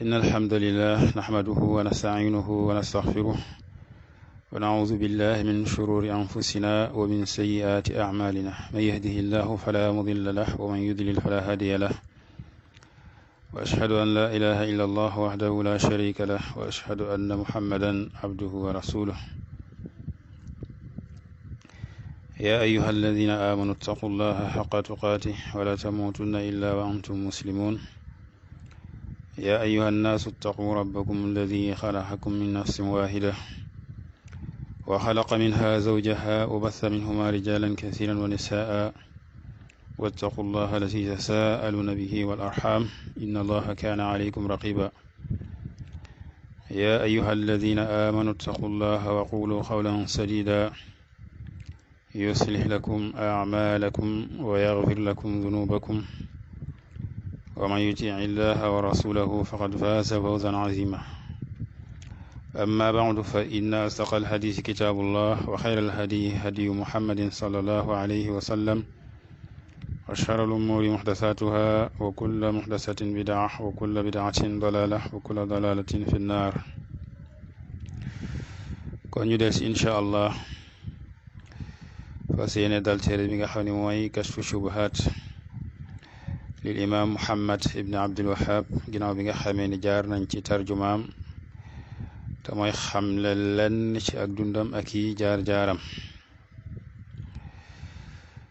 إن الحمد لله نحمده ونستعينه ونستغفره ونعوذ بالله من شرور أنفسنا ومن سيئات أعمالنا من يهده الله فلا مضل له ومن يضلل فلا هادي له وأشهد أن لا إله إلا الله وحده لا شريك له وأشهد أن محمدا عبده ورسوله يا أيها الذين آمنوا اتقوا الله حق تقاته ولا تموتن إلا وأنتم مسلمون يا أيها الناس اتقوا ربكم الذي خلقكم من نفس واحدة وخلق منها زوجها وبث منهما رجالا كثيرا ونساء واتقوا الله الذي تساءلون به والأرحام إن الله كان عليكم رقيبا يا أيها الذين آمنوا اتقوا الله وقولوا قولا سديدا يصلح لكم أعمالكم ويغفر لكم ذنوبكم ومن يطع الله ورسوله فقد فاز فوزا عظيما أما بعد فإن أصدق الحديث كتاب الله وخير الهدي هدي محمد صلى الله عليه وسلم وشر الأمور محدثاتها وكل محدثة بدعة وكل بدعة ضلالة وكل ضلالة في النار kon ñu del si incha allah fas yéene dal téere bi nga xam ne mooy kashfu shubuhat lil imam Muhammad ibn Abdul Wahhab ginnaaw bi nga xamee ni jaar nañ ci tarjumaam te mooy xamle lenn ci ak dundam ak yi jaar-jaaram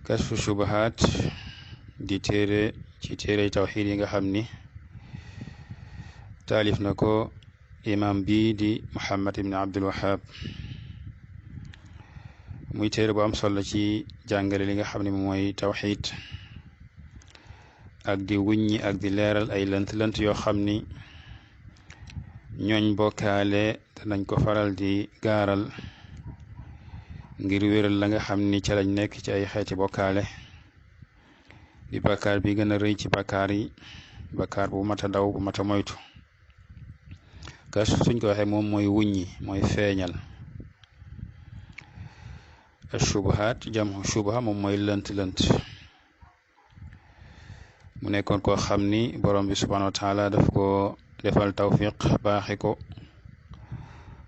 kashfu shubuhat di téere ci téere tawxiid yi nga xam ni taalif na ko imam bii di Muhammad ibn Abdul Wahhab muy téere bu am solo ci jàngale li nga xam ne mooy tawxiid ak di wuññi ak di leeral ay lënt-lënt yoo xam ni ñooñ bokkaale danañ ko faral di gaaral ngir wéral la nga xam ni ca lañ nekk ci ay xeeti bokkaale di bakkaar bi gën a rëy ci bakkaar yi bakkaar bu mata daw bu mata moytu kas suñ ko waxee moom mooy wuññi mooy feeñal ashubuhaat jamhu shubha moom mooy lënt-lënt mu nekkoon koo xam ni borom bi subhanahu wa taala daf ko defal tawfiq baaxi ko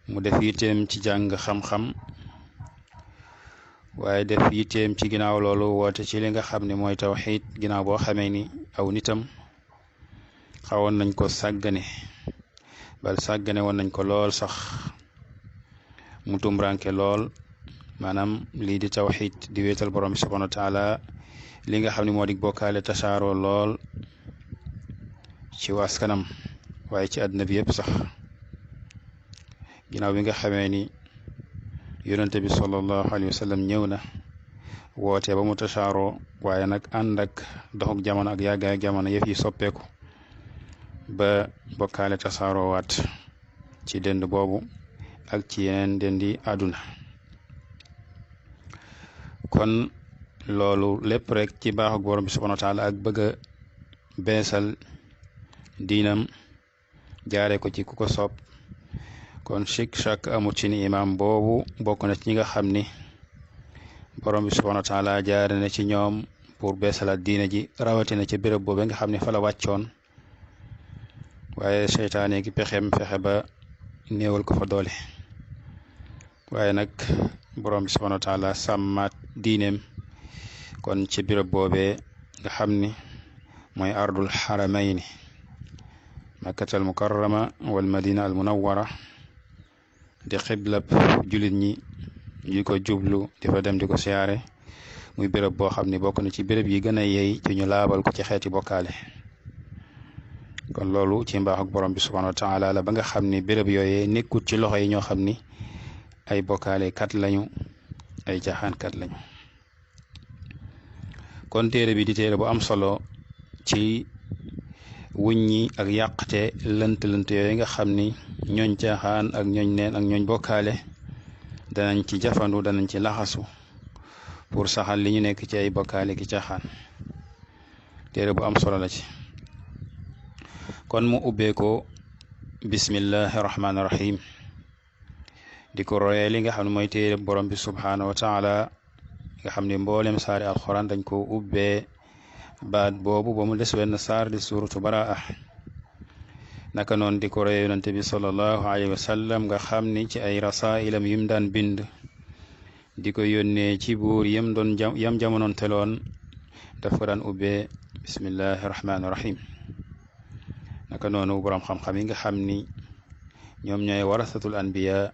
mu def yitteem ci jàng xam-xam waaye def yitteem ci ginnaaw loolu woote ci li nga xam ne mooy tawxiid ginnaaw boo xamee ni aw nitam xawoon nañ ko sàggane bal sàggane woon nañ ko lool sax mu tumranke lool maanaam lii di tawxiid di wéetal borom bi subhanahu wa taala li nga xam ne moo di bokkaale tasaaroo lool ci waskanam waaye ci àdduna bi yëpp sax ginnaaw bi nga xamee ni yonente bi sallallahu alayhi wa sallam ñëw na woote ba mu tasaaroo waaye nag ànd ak doxuk jamono ak yàggaay ak jamono yëf yi soppeeku ba bokkaale tasaaroo waat ci dend boobu ak ci yeneen dendi àdduna kon loolu lépp rek ci baaxug borom bi subhanahu wa taala ak bëgg a beesal diinam jaare ko ci ku ko soob kon chak amut ci ni imam boobu bokk na ci ñi nga xam ni borom bi subhanahu wa taala jaare na ci ñoom pour beesalaat diina ji rawatina ci béréb boobu nga xam ne fa la wàccoon waaye seytaane ki pexem fexe ba néewal ko fa doole waaye nag borom bi subhanahu wa taala sàmmaat diineem kon ci béréb boobee nga xam ni mooy ardul xaramayni makkata al mukarrama wal madina al munawwara di xiblab julit ñi yu ko jublu di fa dem di ko siyaare muy béréb boo xam ni bokk na ci béréb yi gën a yey ci ñu laabal ko ci xeeti bokkaale kon loolu ci mbaax ak borom bi subhanahu wa taala la ba nga xam ni béréb yooyee nekkut ci loxo yi ñoo xam ni ay bokkaale kat lañu ay caaxaan kat lañu kon téere bi di téere bu am solo ci wuññi ak yàqte lënt-lënt yooyu nga xam ni ñooñ caaxaan ak ñooñ neen ak ñooñ bokkaale danañ ci jafandu danañ ci laxasu pour saxal li ñu nekk ci ay bokkaale ki caaxaan téere bu am solo la ci kon mu ubbee ko bismillahi rahmaani rahim di ko royee li nga xam ne mooy téere borom bi subhanahu wa taala nga xam ne mboolem saari alxuraan dañ ko ubbee baat boobu ba mu des wenn saar di suuratu baraa naka noon di ko roy yonente bi sallallahu alayhi wa sallam nga xam ni ci ay rasailam yim daan bind di ko yónnee ci buur yam doon yam jamonoon teloon dafa daan ubbee bismillahi rahmaani rahim naka noonu borom xam-xam yi nga xam ni ñoom ñooy warasatul anbiya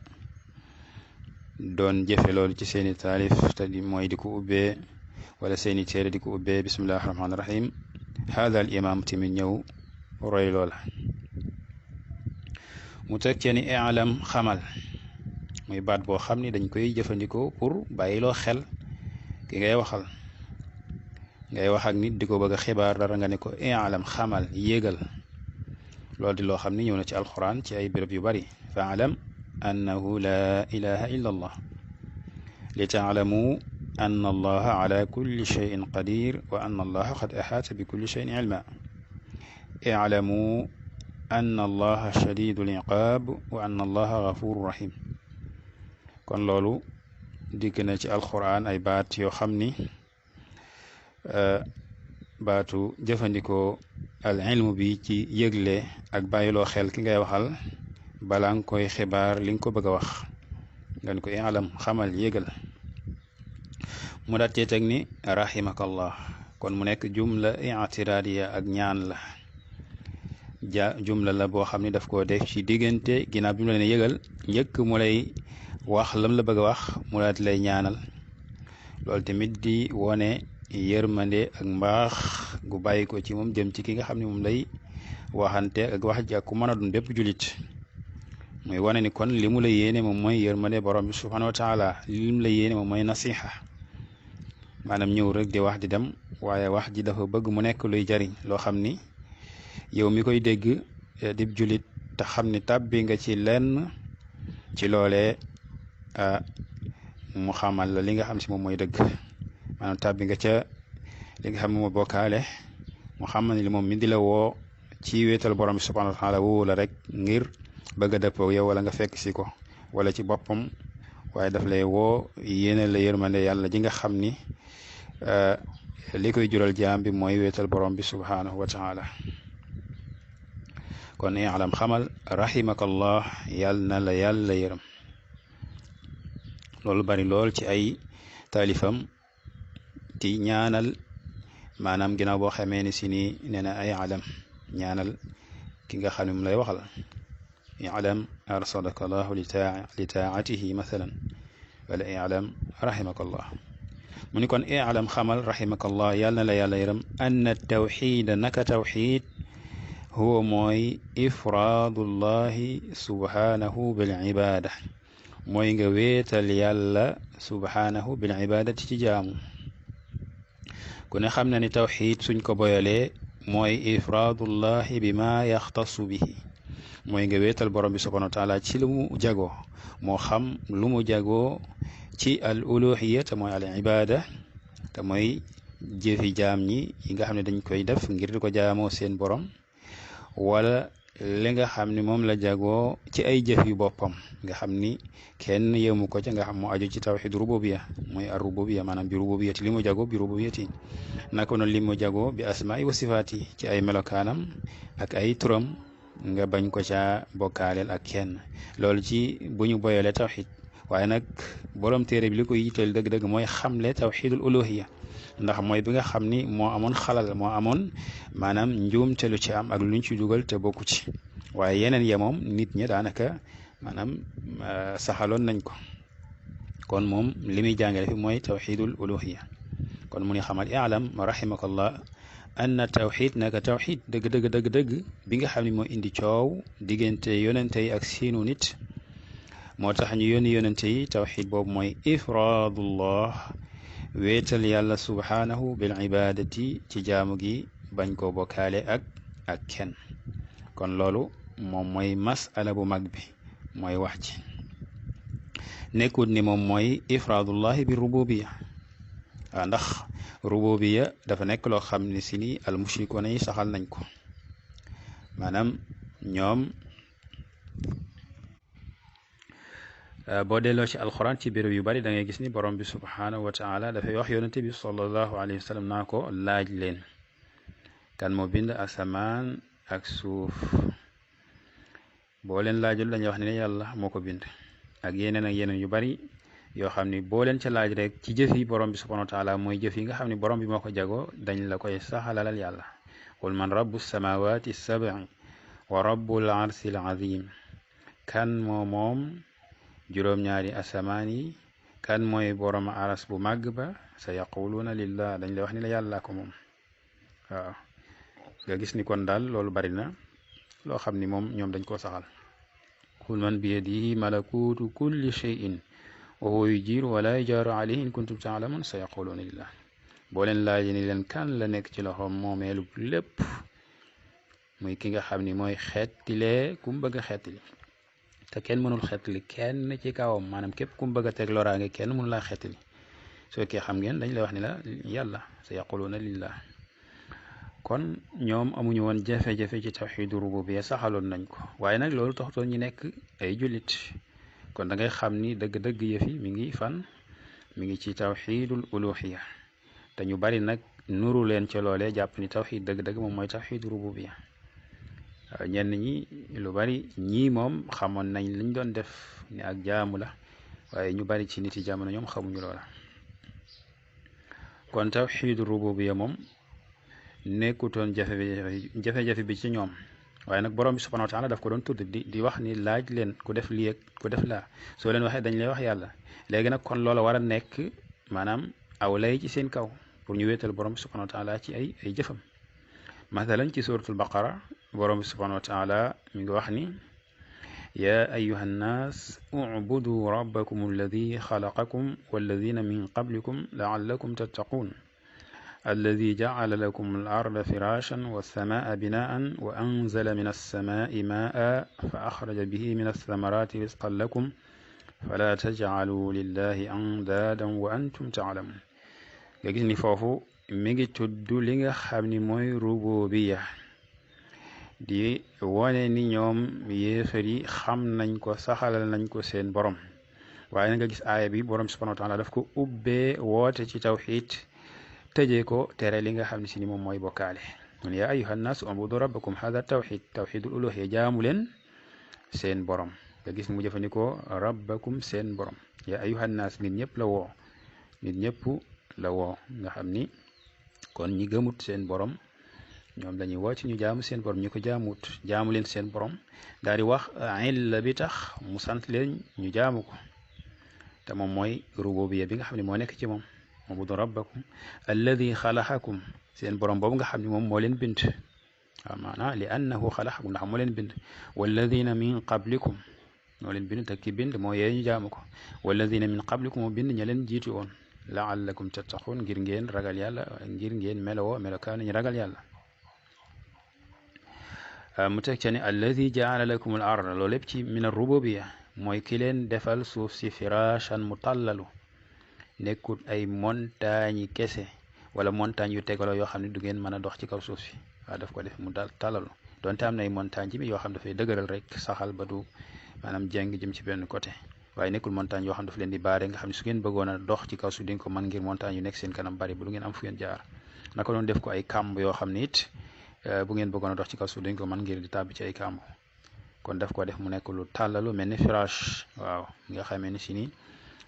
doon jëfe loolu ci seeni taalif te di mooy di ko ubbee wala seeni téere di ko ubbee bismillahi rahmaani rahim hada al imam tamit ñëw roy loola mu teg ci ni i'lam xamal muy baat boo xam ni dañ koy jëfandikoo pour bàyyiloo xel ki ngay waxal ngay wax ak nit di ko bëgg a xibaar dara nga ne ko i'lam xamal yégal loolu di loo xam ni ñëw na ci alquran ci ay béréb yu bari fa'lam annahu la ilaha illa allah li ta'lamu anna allaha ala kulli shay'in qadir wa anna allaha qad ahata bi kulli shay'in ilma i'lamu anna allaha shadidul iqab wa anna allaha ghafurur rahim kon loolu dikk na ci alquran ay baat yoo xam ni baatu jëfandikoo al ilmu bi ci yëgle ak bàyyiloo xel ki ngay waxal balaa nga koy xibaar li nga ko bëgg a wax ngeen ko i'lam xamal yëgal mu daat cee teg ni rahimakallah kon mu nekk jumla i'tiradiya ak ñaan la jumla la boo xam ne daf koo def ci diggante ginnaaw bi mu la ne yëgal njëkk mu lay wax lam la bëgg a wax mu daat lay ñaanal loolu tamit di wone yërmande ak mbaax gu bàyyi ko ci moom jëm ci ki nga xam ne moom lay waxante ak wax ji ak ku mën a doon bépp julit muy wane ni kon li mu la yéene moom mooy yërmande borom bi subhanahu wa taala li mu la yéene moom mooy nasiha maanaam ñëw rek di wax di dem waaye wax ji dafa bëgg mu nekk luy jariñ loo xam ni yow mi koy dégg dib julit te xam ni tàbbi nga ci lenn ci loolee mu xamal la li nga xam si moom mooy dëgg maanaam tàbbi nga ca li nga xam ne mooy bokkaale mu xamal ni li moom mi di la woo ci wéetal borom bi subhanahu wa taala woowu la rek ngir bëgg a dëppoo yow wala nga fekk si ko wala ci boppam waaye daf lay woo yéene la yërmande yàlla ji nga xam ni li koy jural jaam bi mooy wéetal borom bi subhanahu wa taala kon i'lam xamal rahimakallah yàlla na la yàlla yërëm loolu bari lool ci ay taalifam ti ñaanal maanaam ginnaaw boo xamee ni si ni nee na ay alam ñaanal ki nga xam ne mu lay waxal i'lam arsalaka allahu li taatihi mathalan wala i'lam rahimakallah mu ni kon i'lam xamal rahimakallah yàlla na la yàlla yërëm anna tawxida naka tawxid huwa mooy ifraadullahi subhanahu bil ibada mooy nga wéetal yàlla subhanahu bil ibadati ci jaamu ku ne xam na ni tawxid suñ ko boyalee mooy ifraadullahi bi ma yaxtasu bihi mooy nga wéetal borom bi subhanahu wa taala ci lu mu jagoo moo xam lu mu jagoo ci al uluhiya te mooy al ibada te mooy jëfi jaam ñi yi nga xam ne dañ koy def ngir di ko jaamoo seen borom wala li nga xam ni moom la jagoo ci ay jëf yu boppam nga xam ni kenn yemu ko ca nga xam moo aju ci tawxid rububiya mooy ar rububiya maanaam bi rububiyati li mu jagoo bi rububiyati naka noonu li mu jagoo bi asmaai wa sifaati ci ay melokaanam ak ay turam nga bañ ko ca bokkaaleel ak kenn loolu ci bu ñu boyalee tawxid waaye nag borom téere bi li ko yitteel dëgg-dëgg mooy xamle tawxidul uluhiya ndax mooy bi nga xam ni moo amoon xalal moo amoon maanaam njuumte lu ci am ak luñ ci dugal te bokku ci waaye yeneen ya moom nit ñi daanaka maanaam saxaloon nañ ko kon moom li muy jàngale fi mooy tawxidul uluhiya kon mu ni xamal i'lam rahimakallah anna tawxid naka tawxid dëgg bi nga xam ne moo indi coow diggante yonente yi ak seenu nit moo tax ñu yónni yonente yi tawxid boobu mooy ifraadullah wéetal yàlla subhanahu bil ibadati ci jaamu gi bañ koo bokkaale ak kenn kon loolu moom mooy masala bu mag bi mooy wax ji nekkut ni moom mooy ifraadullahi bi rububiya waaw ndax rububiya dafa nekk loo xam ne si ni al mushrikoona yi saxal nañ ko maanaam ñoom boo delloo ci alquran ci béréb yu bari da ngay gis ni borom bi subhanahu wa taala dafay wax yonente bi sallallahu alayhi wa sallam naa ko laaj leen kan moo bind asamaan ak suuf boo leen laajul dañuy wax ne yàlla moo ko bind ak yeneen yu bari yoo xam ni boo leen ca laaj rek ci jëf yi borom bi subhanahu wa taala mooy jëf yi nga xam ne borom bi moo ko jagoo dañ la koy saxalalal yàlla qul man rabbu samawati sabi wa rabbul arsil azim kan moom juróom-ñaari asamaan yi kan mooy borom aras bu màgg ba sa yaquluuna lillah dañ lay wax ni la yàlla ko moom waaw nga gis ni kon daal loolu bari na loo xam ni moom ñoom dañ koo saxal qul man bi yadihi malakutu kulli shay'in wa huwa yujiru wala yujaaru alayhi in kuntum taalamun sa yaquluuna lillah boo leen laaj ni leen kan la nekk ci loxoom moomeelu lépp muy ki nga xam ni mooy xeetilee ku mu bëgg a xeetili te kenn mënul xeetali kenn ci kawam maanaam képp ku mu bëgg a teg loraange kenn mënu laa xeetali soo fekkee xam ngeen dañ lay wax ni la yàlla sa yaquluuna lillah kon ñoom amuñu woon jafe-jafe ci tawxiidu rububiyya saxaloon nañ ko waaye nag loolu taxutoon ñu nekk ay jullit kon da ngay xam ni dëgg-dëgg yëfi mi ngi fan mi ngi ci tawxiidul uluhiyya te ñu bari nag nuru leen ca loolee jàpp ni tawxiid dëgg-dëgg moom mooy tawxiidu rububiyya ñenn ñi lu bari ñii moom xamoon nañ liñ doon def ni ak jaamu la waaye ñu bari ci nit yi jamono ñoom xamuñu loola kon tawxiidu rububiyya moom nekkutoon jafe-jafe bi ci ñoom waaye nag borom bi subhanahu wa taala daf ko doon tudd di wax ni laaj leen ku def lii ak ku def laa soo leen waxee dañ lay wax yàlla léegi nag kon loola war a nekk maanaam aw lay ci seen kaw pour ñu wéetal borom bi subhanahu wa taala ci ay jëfam mathalan ci suratul baqara borom bi subhanahu wa taala mi ngi wax ni ya ayuha nnas ubudu rabbakum alladi xalaqakum walladina min qablikum laallakum tattaqun alladi jacala lakum al-arda firashan wassamaa binaan wa anzala min alsamai maa fa axraja bihi min althamarati risqan lakum fala tajcalu lillahi andaadan wa antum taclamun nga gis ni foofu mi ngi tudd li nga xam ni mooy rububiya di wone ni ñoom yéefar yi xam nañ ko saxalal nañ ko seen borom waaye na nga gis aaya bi borom subhanahu wa taala daf ko ubbee woote ci tawxiid tëjee ko tere li nga xam ne si ni moom mooy bokkaale mun yaa ayuha nnaas ubudu rabbakum hada tawxidul uluhiyya jaamu leen seen borom nga gis mu jëfandikoo rabbakum seen borom yaa ayuha nnaas nit ñëpp la woo nit ñëpp la woo nga xam ni kon ñi gëmut seen borom ñoom dañuy woo ci ñu jaamu seen borom ñi ko jaamut jaamu leen seen borom daal di wax illa bi tax mu sant leen ñu jaamu ko te moom mooy rububiyya bi nga xam ne moo nekk ci moom ubudu rabbakum alladi xalaqakum seen borom boobu nga xam ne moom moo leen bind waaw maanaam li annahu xalaqakum ndax moo leen bind walladina min qablikum moo leen bind te ki bind moo yee ñu jaamu ko walladina min qablikum moo bind ña leen jiitu woon laallakum tattaqun ngir ngeen ragal yàlla ngir ngeen melowoo melokaan ñu ragal yàlla mu teg ca ne alladi jaala lakum al arda loolu lépp ci min ar-rububiyya mooy ki leen defal suuf si firashan mu tàllalu nekkut ay montagne yi kese wala montagne yu tegaloo yoo xam ne du ngeen mën a dox ci kaw suuf si waaw daf ko def mu daal tàllalu donte am na ay montagne ci bi yoo xam dafay dëgëral rek saxal ba du maanaam jeng jëm ci benn côté waaye nekkul montagne yoo xam daf leen di baare nga xam ne su ngeen bëggoon a dox ci kaw suuf di nga ko mën ngir montagne yu nekk seen kanam bari bu du ngeen am fu ngeen jaar naka doon def ko ay kàmb yoo xam ne it bu ngeen bëggoon a dox ci kaw suuf dañ ko mën ngir di tàbbi ci ay kàmb kon daf ko def mu nekk lu tàllalu mel ni firaash waaw nga xamee ni si ni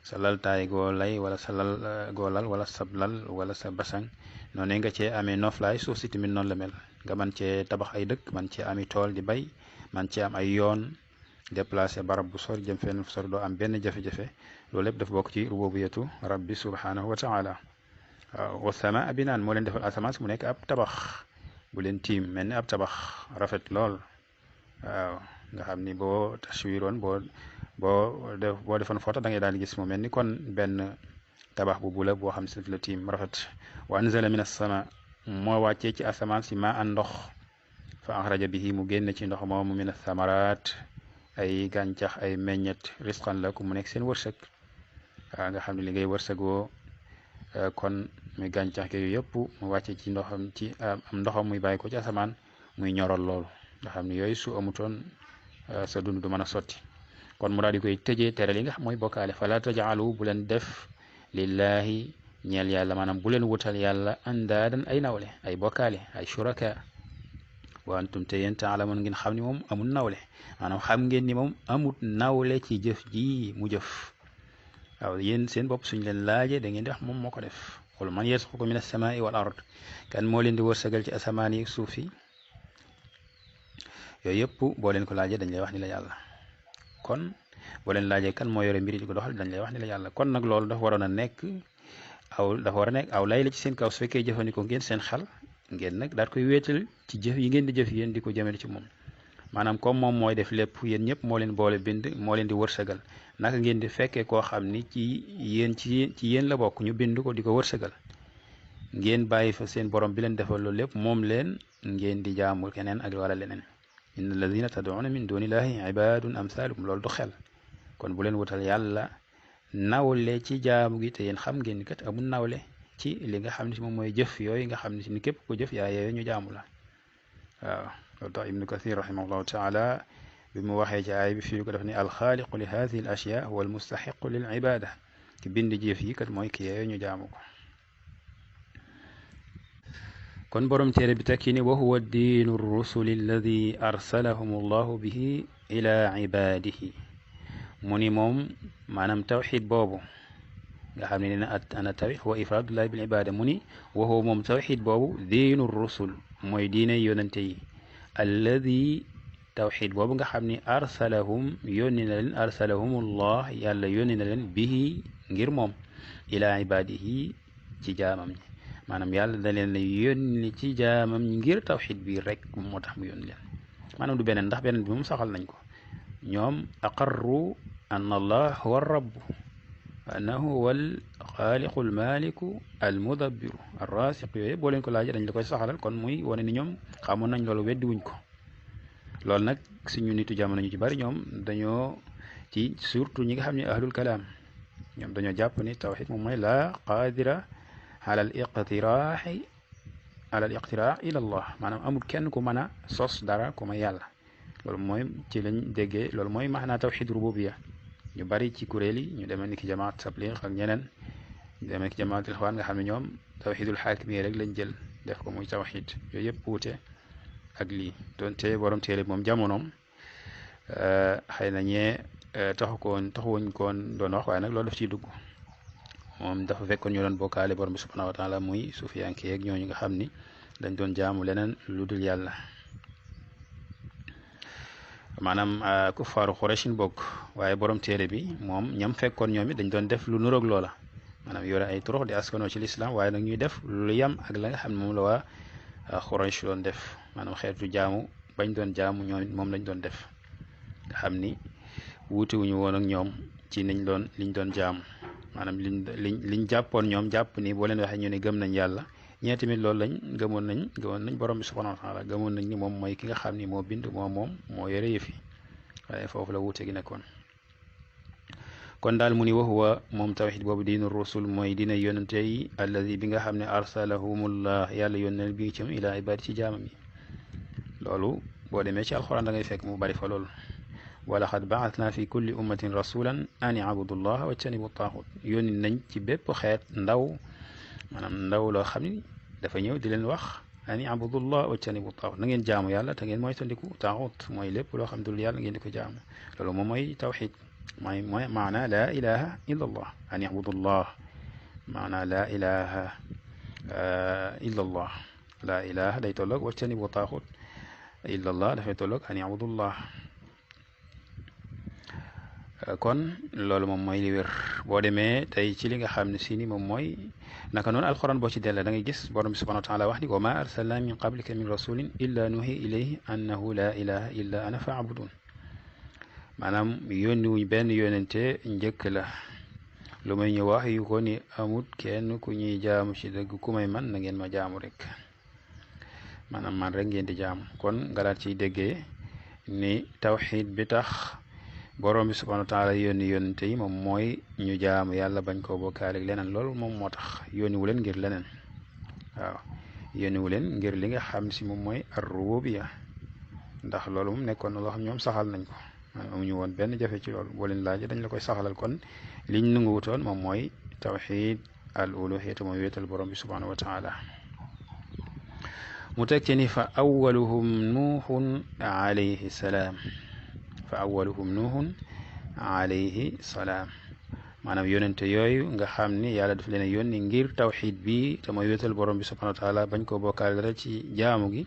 sa laltaay goo lay wala sa lal goo lal wala sa lal wala sa basang noonu nga cee amee noflaay suuf si tamit noonu la mel nga man cee tabax ay dëkk man cee ami tool di bay man cee am ay yoon déplacé barab bu sori jëm fenn fu sori doo am benn jafe-jafe loolu lépp dafa bokk ci rububiyatu rabbi subhanahu wa taala waaw wa samaa binaan moo leen defal asamaan si mu nekk ab tabax bu leen tiim mel ni ab tabax rafet lool waaw nga xam ni boo taswiroon boo defoon photo da ngay daal di gis mu mel ni kon benn tabax bu bula boo xam ne si la tiim rafet wa anzala min as-sama moo wàccee ci asamaan si maa an ndox fa axraja bihi mu génn ci ndox moomu min as-samaraat ay gàncax ay meññet risqan lakum mu nekk seen wërsëg waaw nga xam ne li ngay wërsëgoo kon muy gàncax gi yëpp mu wàcce ci ndoxam ci am ndoxam muy bàyyi ko ci asamaan muy ñoral loolu nga xam ne yooyu su amutoon sa dund du mën a sotti kon mu daal di koy tëjee tere li nga xam mooy bokkaale fala tajaalu bu leen def lillahi ñeel yàlla maanaam bu leen wutal yàlla andaadan ay nawle ay bokkaale ay shuraka wa antum te yéen taalamoon ngeen xam ni moom amul nawle maanaam xam ngeen ni moom amut nawle ci jëf ji mu jëf waaw yéen seen bopp suñ leen laajee da ngeen di wax moom moo ko def qul man yarzuqukum min as-samaa'i wal ard kan moo leen di wërsëgal ci asamaan yi suuf yi yooyu yëpp boo leen ko laajee dañ lay wax ni la yàlla kon boo leen laajee kan moo yore mbiri di ko doxal dañ lay wax ni la yàlla kon nag loolu dafa waroon a nekk aw lay la ci seen kaw su fekkee jëfandikoo ngeen seen xel ngeen nag daal koy wéetal ci jëf yi ngeen di jëf yéen di ko jëmale ci moom maanaam comme moom mooy def lépp yéen ñëpp moo leen boole bind moo leen di wërsëgal naka ngeen di fekkee koo xam ni ci yéen la bokk ñu bind ko di ko wërsëgal ngeen bàyyi fa seen borom bi leen defal loolu lépp moom leen ngeen di jaamu keneen ak wala leneen inna alladina tad'una min dunillahi ibadun amsalukum loolu du xel kon bu leen wutal yàlla nawle ci jaamu gi te yéen xam ngeen ni kat amul nawle ci li nga xam ne si moom mooy jëf yooyu nga xam ne si ni képp ko jëf yaa yooyu ñu jaamu la waaw loolu tax ibnu kathir rahimahullahu taala bi mu waxee ci aay bi fii ko def ni alxaaliqu li hadihi al ashya huwa al mustaxiqu lil ibada ki bind jëf yi kat mooy ki yooyu ñu jaamu ko kon borom téere bi tekki ni wa huwa diinu rusuli alladi arsalahum allahu bihi ila ibadihi mu ni moom maanaam tawxid boobu nga xam ne nee na ana tawxid wa ifradullahi bil ibada mu ni wa huwa moom tawxid boobu diinu rusul mooy diine yonante yi alladi tawxid boobu nga xam ni arsalahum yónni na leen arsalahumullah yàlla yónni na leen bihi ngir moom ila ibadihi ci jaamam ñi maanaam yàlla da leen la yónni ci jaamam ñi ngir tawxid bi rek moo tax mu yónni leen maanaam du beneen ndax beneen bi moom saxal nañ ko ñoom aqarru an allah huwa rabb wa annahu huwa al xaaliqu al maliku al mudabbiru ar rasiq yooyu boo leen ko laajee dañ la koy saxalal kon muy wane ni ñoom xamoon nañ loolu weddi wuñ ko loolu nag suñu nitu jamono ñu ci bari ñoom dañoo ci surtout ñi nga xam ne ahlul kalaam ñoom dañoo jàpp ni tawxid moom mooy la qaadira ala al iqtiraax ila allah maanaam amul kenn ku mën a sos dara ku may yàlla loolu mooy ci lañ déggee loolu mooy maanaa tawxid rububiya ñu bari ci kuréel yi ñu demee ni ki jamaat tabliq ak ñeneen ñu demee ni ki jamaatul ixwaan nga xam ne ñoom tawxidul xaakimiya rek lañ jël def ko muy tawxid yooyu yëpp wuute ak lii doonte borom téere moom jamonoom xëy na ñee taxuwuñ koon doon wax waaye nag loolu daf ciy dugg moom dafa fekkoon ñu doon bokkaale borom bi subhanahu wa taala muy sufiyanke ak ñooñu nga xam ni dañ doon jaamu leneen lu dul yàlla maanaam kuffaaru Qurayshin bokk waaye borom téere bi moom ñam fekkoon ñoom it dañ doon def lu nuroog loola maanaam yore ay turux di askanoo ci lislaam waaye nag ñuy def lu yam ak la nga xam ne moom la waa Quraysh doon def maanaam xeetu jaamu bañ doon jaamu ñoom it moom lañ doon def nga xam ni wuute wuñu woon ak ñoom ci liñ doon jaamu maanaam liñ jàppoon ñoom jàpp ni boo leen waxee ñu ne gëm nañ yàlla ñee tamit loolu gëmoon nañ borom bi subhanahu wa taala gëmoon nañ ni moom mooy ki nga xam ni moo bind moo yore yëf yi waaye foofu la wuute gi nekkoon kon daal mu ni wa huwa moom tawxid boobu diinu rusul mooy dina yonante yi alladi bi nga xam ne arsalahumullah yàlla yónneel bi ci ila ibadi ci jaamam yi loolu boo demee ci alxuraan da ngay fekk mu bari fa loolu wa laqad ba'athna fi kulli ummatin rasulan an i'budu llaha wajtanibu taaxut yónni nañ ci bépp xeet ndaw maanaam ndaw loo xam ni dafa ñëw di leen wax an i'budu llaha wajtanibu taaxut na ngeen jaamu yàlla te ngeen moytandiku taaxut mooy lépp loo xam dul yàlla ngeen di ko jaamu loolu moom mooy tawxid mooy maana laa ilaha illa allah an i'budu llah maana laa ilaha illa allah laa ilaha day tolloog wajtanibu taaxut illa allah dafay tolloog an i'budu llah kon loolu moom mooy li wér boo demee tey ci li nga xam ne si ni moom mooy naka noonu alxuraan boo ci della da ngay gis borom bi subhanahu wa taala wax ni wa ma arsalna min qablika min rasulin illa nuhi ilayhi annahu la ilaha illa ana faabudun maanaam yónni wuñ benn yónente njëkk la lu may ñu wax yu ko ni amut kenn ku ñuy jaamu ci dëgg ku may man na ngeen ma jaamu rek maanaam man rek ngeen di jaamu kon nga daal ciy déggee ni tawxid bi tax borom bi subhanahu wa taala yónni yónnente yi moom mooy ñu jaamu yàlla bañ koo bokkaale leneen loolu moom moo tax yónni wu leen ngir leneen waaw yónni wu leen ngir li nga xam si moom mooy ar-rububiyya ndax loolu moom nekkoon na loo xam ñoom saxal nañ ko amuñu woon benn jafe ci loolu boo leen laajee dañ la koy saxalal kon liñ nangu wutoon moom mooy tawxid al uluhiyya mooy wéetal borom bi subhanahu wa taala متكني فأولهم نوح عليه السلام فأولهم نوح عليه السلام maanaam yonente yooyu nga xam ni yàlla daf leen a yónni ngir tawxid bi te mooy wéetal borom bi subhanahu wa taala bañ ko bokkaale dara ci jaamu gi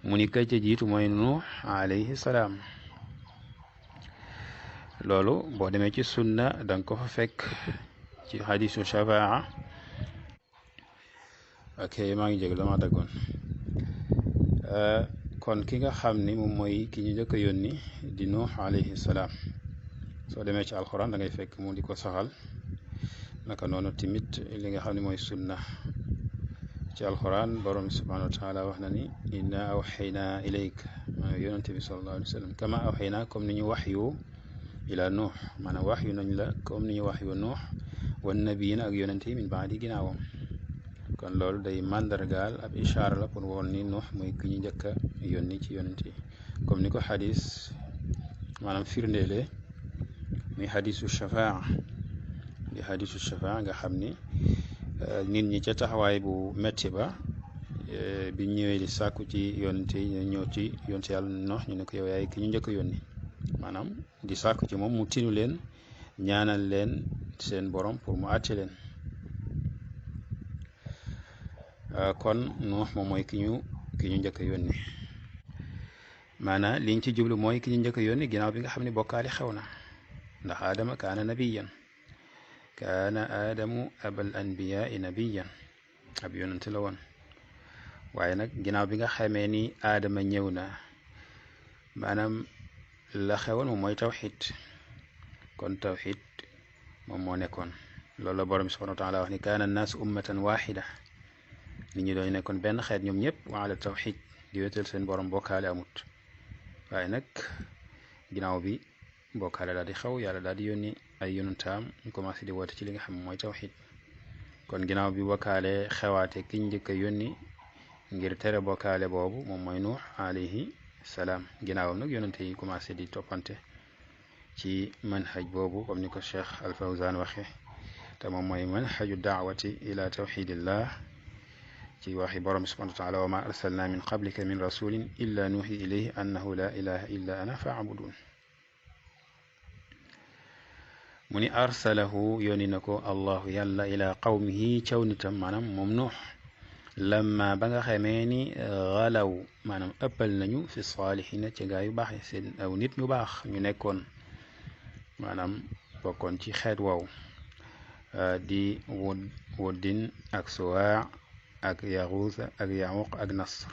mu ni ka ca jiitu mooy nuux alayhi salaam loolu boo demee ci sunna danga ko fa fekk ci xadisu shafaa ok maa ngi jég dama daggoon kon ki nga xam ni moom mooy ki ñu njëkk a yónni di nuux alayhi salaam soo demee ci alxuraan da ngay fekk mu di ko saxal naka noonu timit li nga xam ne mooy sunna ci alxuraan borom subhanahu wa taala wax na ni inna awxayna ilayk yonente bi sallallahu alayhi wa sallam kama awxayna comme ni ñu wax yu ila nuux maanaam wax yu nañ la comme ni ñu wax yu nuux wan nabiyin ak yonente yi min baadi ginnaawam kon loolu day màndargaal ab ishaara la pour woon ni nuux mooy ki ñu njëkk a yónni ci yonente yi comme ni ko xadis maanaam firndeele muy xadisu shafaa di xadisu shafaa nga xam ni nit ñi ca taxawaay bu metti ba bi ñëwee di sàkku ci yonente yi ñu ñëw ci yonente yàlla Nuux ñu ne ko yow yaay ki ñu njëkk a yónni maanaam di sàkku ci moom mu tinu leen ñaanal leen seen borom pour mu àtte leen kon Nuux moom mooy ki ñu njëkk a yónni maanaam liñ ci jublu mooy ki ñu njëkk a yónni ginnaaw bi nga xam ne bokkaali xew na ndax aadama kaana nabiyan kaana aadamu abal anbiyaai nabiyan ab yonante la woon waaye nag ginnaaw bi nga xamee ni aadama ñëw na maanaam la xewoon moom mooy tawxid kon tawxid moom moo nekkoon loolu la borom bi subhanahu wa taala wax ni kaana annaasu ummatan waxida nit ñi doon nekkoon benn xeet ñoom ñëpp wa ala tawxid di wéetal seen borom bokkaale amut waaye nag ginnaaw bi bokkaale daal di xaw yàlla daal di yónni ay yonantaam ñu commencé di woote ci li nga xam mooy tawxid kon ginnaaw bi bokkaale xewaate kiñ njëkk a yónni ngir tere bokkaale boobu moom mooy nuux alayhi salaam ginnaawam nag yonante yi commencé di toppante ci manhaj boobu comme ni ko Cheikh Al Fawzan waxe te moom mooy manhaju daawati ila tawxidillah ci waxi borom subhanahu wa taala wa ma arsalna min qablika min rasulin illa nuuxi ilayhi annahu la ilaha illa ana faabudun mu ni arsalahu yónni na ko allahu yàlla ila qawmihi caw nitam maanaam moom nuux lamma ba nga xamee ni xalaw maanaam ëppal nañu fi saalihina ci gaa yu baax seen aw nit ñu baax ñu nekkoon maanaam bokkoon ci xeet woow di wuddin ak suwaa ak yaxuusa ak yamuq ak nasr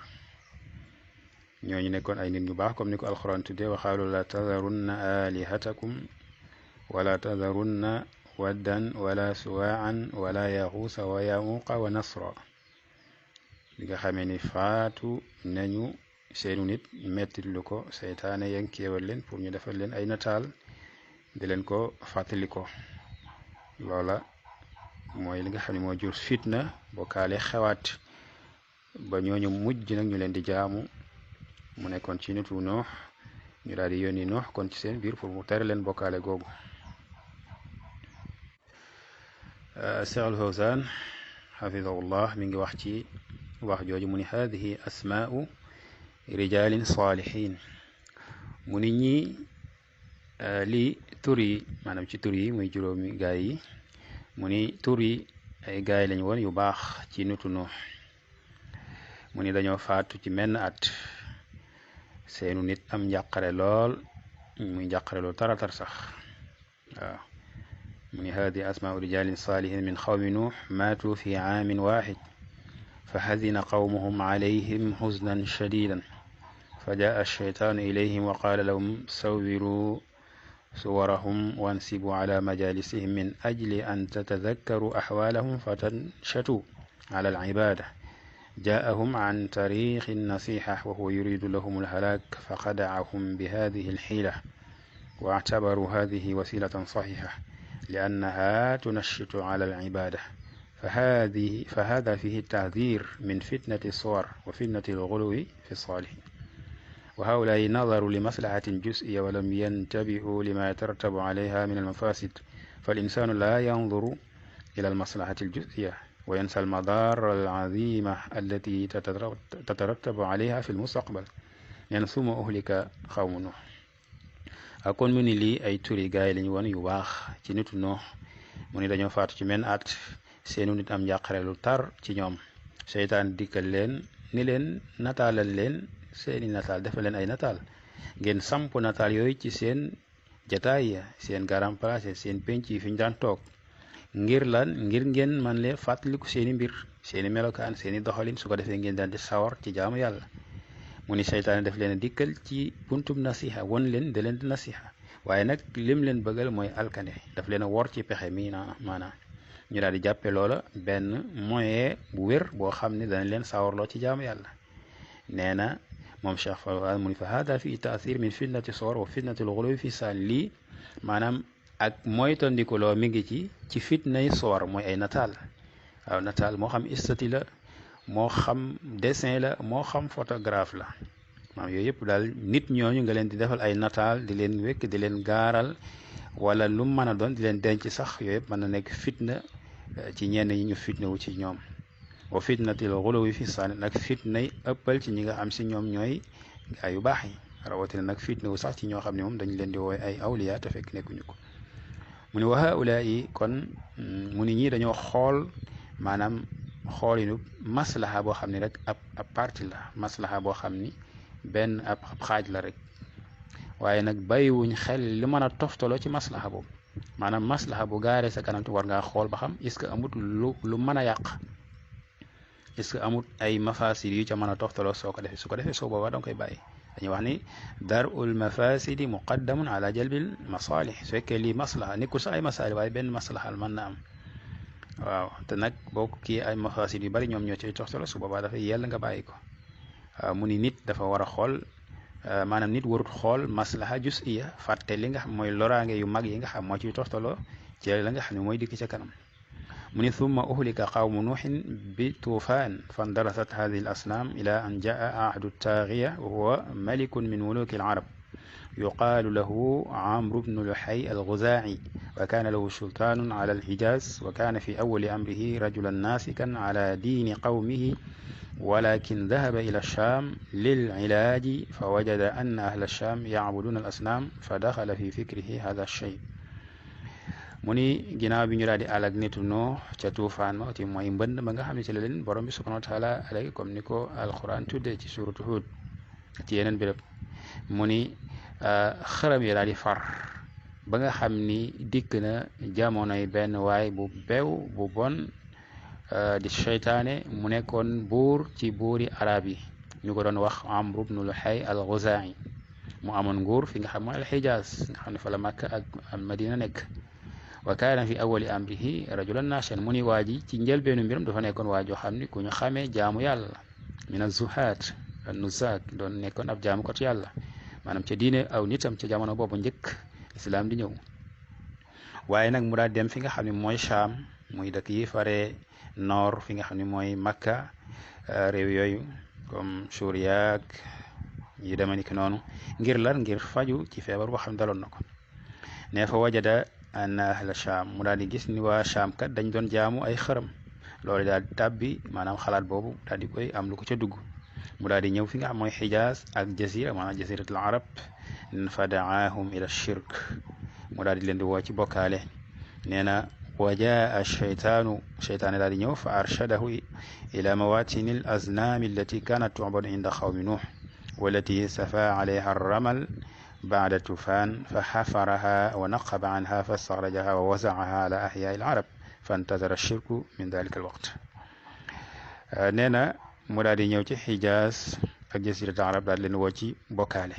ñooñu nekkoon ay nit ñu baax comme ni ko alxuraan tuddee wa qaalu la tazarunna alihatakum wala tazarunna waddan wala suwaan wala yaxuusa wa yamuqa wa nasra li nga xamee ni faatu nañu seenu nit mettit lu ko seytaane yankeewal leen pour ñu defal leen ay nataal di leen ko fàttali ko loola mooy li nga xam ne moo jur fitna bokkaale xewaat ba ñooñu mujj nag ñu leen di jaamu mu nekkoon ci nitu Nuux ñu daal di yónni Nuux kon ci seen biir pour mu tere leen bokkaale googu Cheikh Al Fawzan xafidahullah mi ngi wax ci wax jooju mu ni haadihi asmaau rijalin saalihin mu ni ñi li tur yi maanaam ci tur yi muy juróomi gaay yi mu ni tur yi ay gaay lañ woon yu baax ci nitu Nuux mu ni dañoo faatu ci menn at seenu nit am njàqare lool muy njàqare lool taratar sax waaw mu ni haadihi asmaau rijalin saalihin min xawmi Nuux maatu fi aamin waaxid فحزن قومهم عليهم حزنا شديدا فجاء الشيطان إليهم وقال لهم صوروا صورهم وانسبوا على مجالسهم من أجل أن تتذكروا أحوالهم فتنشتوا على العبادة جاءهم عن طريق النصيحة وهو يريد لهم الهلاك فخدعهم بهذه الحيلة واعتبروا هذه وسيلة صحيحة لأنها تنشط على العبادة فهذا فيه التحذير من فتنة الصور وفتنة الغلو في الصالحين وهؤلاء نظروا لمصلحة جزئية ولم ينتبهوا لما يترتب عليها من المفاسد فالإنسان لا ينظر إلى المصلحة الجزئية وينسى المضار العظيمة التي تترتب عليها في المستقبل. nee na suma uhlika xawmu Nuux kon mu ni lii ay turi gaay lañu woon yu baax ci nitu Nuux mu ni dañoo faatu ci men at seenu nit am njàqare lu tar ci ñoom seytaan dikkal leen ni leen nataalal leen seeni nataal defal leen ay nataal ngeen samp nataal yooyu ci seen jataay ya seen garam place seen penc yi fi ñu daan toog ngir lan ngir ngeen man leen fàttaliku seeni mbir seeni melokaan seeni doxalin su ko defee ngeen daan di sawar ci jaamu yàlla mu ni seytaane def leen a dikkal ci buntub nasiha won leen da leen di nasiha waaye nag lim leen bëggal mooy alkane daf leen a wor ci pexe mi maanaam ñu daal di jàppe loola benn moyen bu wér boo xam ne dana leen sawarloo ci jaamu yàlla nee na moom Cheikh Fawzan mu ni fa hada fi taasir min fitnati soor wa fitnati l-ghuluwi fi saan lii maanaam ak moytandikuloo mi ngi ci fitnay soor mooy ay nataal waaw nataal moo xam istati la moo xam dessin la moo xam photographe la maanaam yooyu yëpp daal nit ñooñu nga leen di defal ay nataal di leen wekk di leen gaaral wala lu mën a doon di leen denc sax yooyu yëpp mën na nekk fitna ci ñenn ñi ñu fitna wu ci ñoom wa fitnatil ghuluwi fi saan nag fitnay ëppal ci ñi nga xam si ñoom ñooy gaa yu baax yi rawatina nag fitna wu sax ci ñoo xam ne moom dañu leen di wooy ay awliya te fekk nekkuñu ko mu ni wa haula yi kon mu ni ñii dañoo xool maanaam xoolinu maslaha boo xam ni rek ab parti la maslaha boo xam ni benn ab xaaj la rek waaye nag bàyyiwuñ xel li mën a toftaloo ci maslaha boobu maanaam maslaha bu gaaree sa kanam te war ngaa xool ba xam est-ce que amut lu mën a yàq est-ce que amut ay mafasid yu ca mën a toftaloo soo ko defee su ko defee soo boobaa danga koy bàyyi dañuy wax ni darul mafasidi muqaddamun ala jalbil masalih su fekkee lii maslaha nekkul sax ay masalih waaye benn maslahal mën na am waaw te nag boo kii ay mafasid yu bari ñoom ñoo ciy toxtalo su boobaa dafay yell nga bàyyi ko waaw mu ni nit dafa war a xool maanaam nit warut xool maslaha jusiya fàtte li nga xam mooy loraange yu mag yi nga xam moo ciy toxtaloo ci la nga xam ne mooy dikk ca kanam mu ni thumma uhlika qawmu nuuhin bi tuufaan fandarasat hadihi al asnaam ila an jaa ahdu taagiya wa huwa malikun min muluki al arab yuqaalu lahu amru bnu luhay al-Ghuzaa'i wa kaana lahu sultaanun ala al-Hijaaz wa kaana fi awwali amrihi rajulan naasikan ala diini qawmihi walakin dahaba ila ash-Shaam lil-ilaaji fa wajada anna ahla ash-Shaam ya'buduuna al-asnaam fa daxala fi fikrihi haadha ash-shay' mu ni ginnaaw bi ñu daal di alag nitu Nuux ca tuufaan ma ti mooy mbënd ma nga xam ne ci la leen borom bi subhaanahu wa taala alag comme ni ko alquran tuddee ci suuratu Huud ci yeneen béréb mu ni xërëm yi daal di far ba nga xam ni dikk na jamonoy benn waay bu beew bu bon di seytaane mu nekkoon buur ci buuri arab yi ñu ko doon wax Amru bnu Luhay al-Ghuzaa'i mu amoon nguur fi nga xam mooy al-Hijaaz nga xam ne fa la Makka ak Madina nekk wa kaana fi awwali amrihi rajulan naashian mu ni waa ji ci njëlbeenu mbiram dafa nekkoon waa joo xam ni ku ñu xamee jaamu yàlla min az-zuhaat an-nuzaak doon nekkoon ab jaamu kot yàlla maanaam ca diine aw nitam ca jamono boobu njëkk islam di ñëw waaye nag mu daal dem fi nga xam ne mooy Shaam muy dëkk yi fare nord fi nga xam ne mooy Makka réew yooyu comme Suuriya ak yi deme ni ki noonu ngir lan ngir faju ci feebar boo xam ne daloon na ko ne fa wajada anna ahla Shaam mu daal di gis ni waa Shaam kat dañ doon jaamu ay xërëm loolu daal di tàbbi maanaam xalaat boobu daal di koy am lu ko ca dugg mu daal di ñëw fi nga xam mooy Hijaaz ak jazira maanaam jaziratul arab fa daahum ila shirk mu daal di leen di woo ci bokkaale nee na wa jaa sheytaanu sheytaane daal di ñëw fa arshadahu ila mawatini al aznaam allati kanat tu'badu inda xawmi nuux wallati safa alayha arramal baada tufaan fa xafaraha wa naqaba anha fa staxrajaha wa wasaaha ala ahyaai al arab fa intazara shirku min dalika al waqt nee na mu daal di ñëw ci Hijaaz ak jasiratul arab daal di leen woo ci bokkaale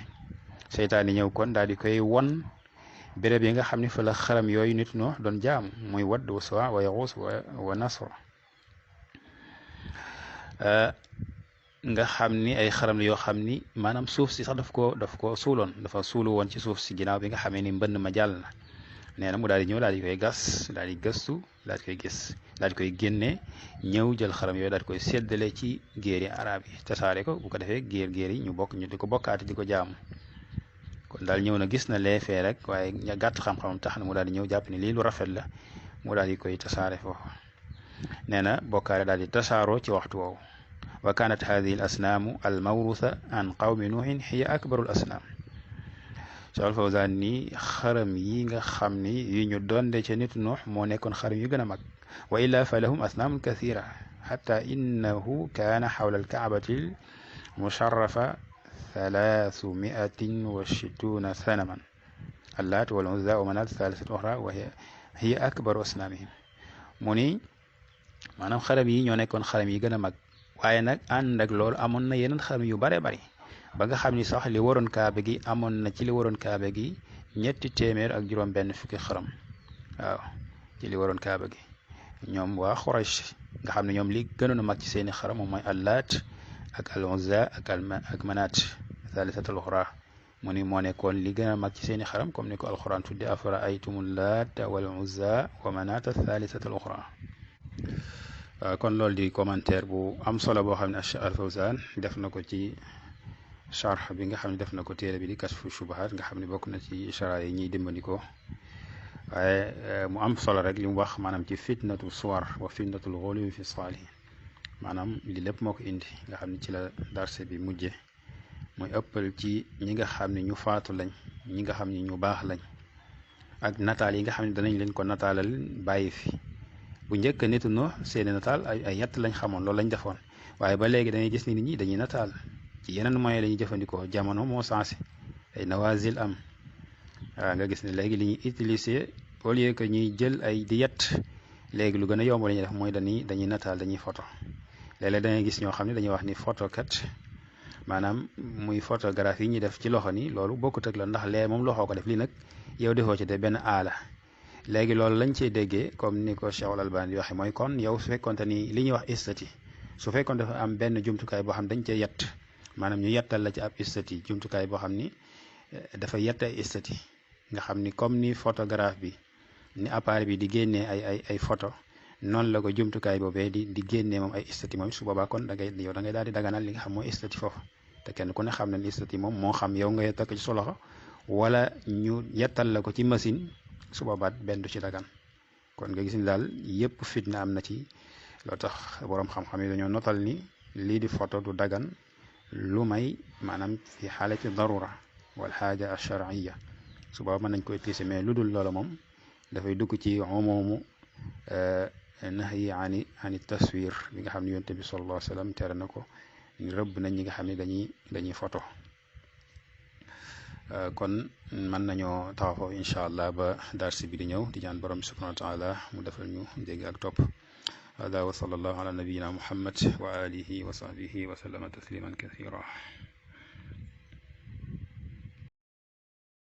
seytaan yi ñëw kon daal di koy won béréb yi nga xam ne fa la xaram yooyu nit Nuux doon jaam muy Wadd wa Suwaa wa Yaguus wa Nasr nga xam ni ay xaram la yoo xam ni maanaam suuf si sax daf ko suuloon dafa suulu woon ci suuf si ginnaaw bi nga xamee ni mbënn ma jàll na nee na mu daal di ñëw daal di koy gas daal di gëstu daal di koy gis daal di koy génne ñëw jël xaram yooyu daal di koy séddale ci géeri arab yi tasaare ko bu ko defee géer yi ñu di ko bokkaati di ko jaamu kon daal ñëw na gis na leefee rek waaye ña gàtt xam-xamam tax na mu daal di ñëw jàpp ni lii lu rafet la mu daal di koy tasaare foofu nee na bokkaale daal di tasaaroo ci waxtu woowu wa kanat hadihi al asnaamu al mawrutha an qawmi nuuhin hiya akbaru al asnaam Cheikh al Fawzaan ni xaram yi nga xam ni yi ñu donde ca nit nuux moo nekkoon xaram yu gën a mag wa illa fa lahum asnaamun kathira xata innahu kaana xawla alkaabati musharrafa 360 sanaman allaat wal uzza wa manaat thaalithat uxra wa hiya akbaru asnaamihim mu ni maanaam xaram yi ñoo nekkoon xaram yi gën a mag waaye nag ànd ak loolu amoon na yeneen xaram yu bare bari ba nga xam ni sax li waroon kaabe gi amoon na ci li waroon kaabe gi 300 ak juróom-benn fukki xaram waaw ci li waroon kaabe gi ñoom waa Quraysh nga xam ne ñoom li gënoon a mag ci seeni xaram moom mooy allaat ak al uzza ak manaat thaalithat al uxra mu ni moo nekkoon li gën a mag ci seeni xaram comme ni ko alquran tudde afara aytumul laata wal uzza wa manaata thaalithat al uxra kon loolu di commentaire bu am solo boo xam ne Cheikh al Fawzaan def na ko ci charx bi nga xam ne def na ko téere bi di kashfu shubahat nga xam ne bokk na ci chara yi ñuy dimbandikoo waaye mu am solo rek li mu wax maanaam ci fitnatu suwar wa fitnatul ghuluwi fi saalihin maanaam li lépp moo ko indi nga xam ne ci la darse bi mujje muy ëppal ci ñi nga xam ne ñu faatu lañ ñi nga xam ne ñu baax lañ ak nataal yi nga xam ne danañ leen ko nataalal bàyyi fi bu njëkk nitu no seeni nataal ay ñett lañ xamoon loolu lañ defoon waaye ba léegi dañuy gis ni nit ñi dañuy nataal ci yeneen moyen la ñuy jëfandikoo jamono moo sensé ay nawazil am waaw nga gis ne léegi li ñuy utiliser au lieu que ñuy jël ay di yett léegi lu gën a yomb la ñuy def mooy dañuy nataal dañuy photo léeg-léeg da ngay gis ñoo xam ne dañuy wax ni photo kat maanaam muy photographie yi ñuy def ci loxo ni loolu bokkut ak la ndax lee moom loxoo ko def lii nag yow defoo ci de benn aala léegi loolu lañ cey déggee comme ni ko Cheikh al Albani waxe mooy kon yow su fekkonte ni li ñuy wax istati su fekkoon dafa am benn jumtukaay boo xam dañ cee yett maanaam ñu yettal la ci ab istati jumtukaay boo xam ni dafa yett ay istati nga xam ni comme ni photographe bi ni appareil bi di génnee ay photo noonu la ko jumtukaay boobee di génnee moom ay istati moom su boobaa kon da ngay daal di daganal li nga xam mooy istati foofu te kenn ku ne xam ne istati moom moo xam yow nga yettal ko ci sa loxo wala ñu yettal la ko ci machine su boobaa benn du ci dagan kon nga gis ni daal yëpp fitna am na ci loo tax boroom xam-xam yi dañoo notal ni lii di photo du dagan lu may maanaam fi xaalati darura wal xaaja alsharciya su boobaa mën nañ ko utiliser mais lu dul loolu moom dafay dugg ci umumu nahyi ani taswir bi nga xam ne yonent bi sallallahu alayhi wa sallam tere na ko ñu rëbb nañ ñi nga xam ne dañuy photo kon mën nañoo taxaw foofu incha allah ba darsi bi di ñëw di ñaan borom subhanahu wa taala mu defal ñu dégg ak topp hada wa sallallahu ala nabiyina muhammad wa alihi wa sahbihi wa sallama tasliman kathira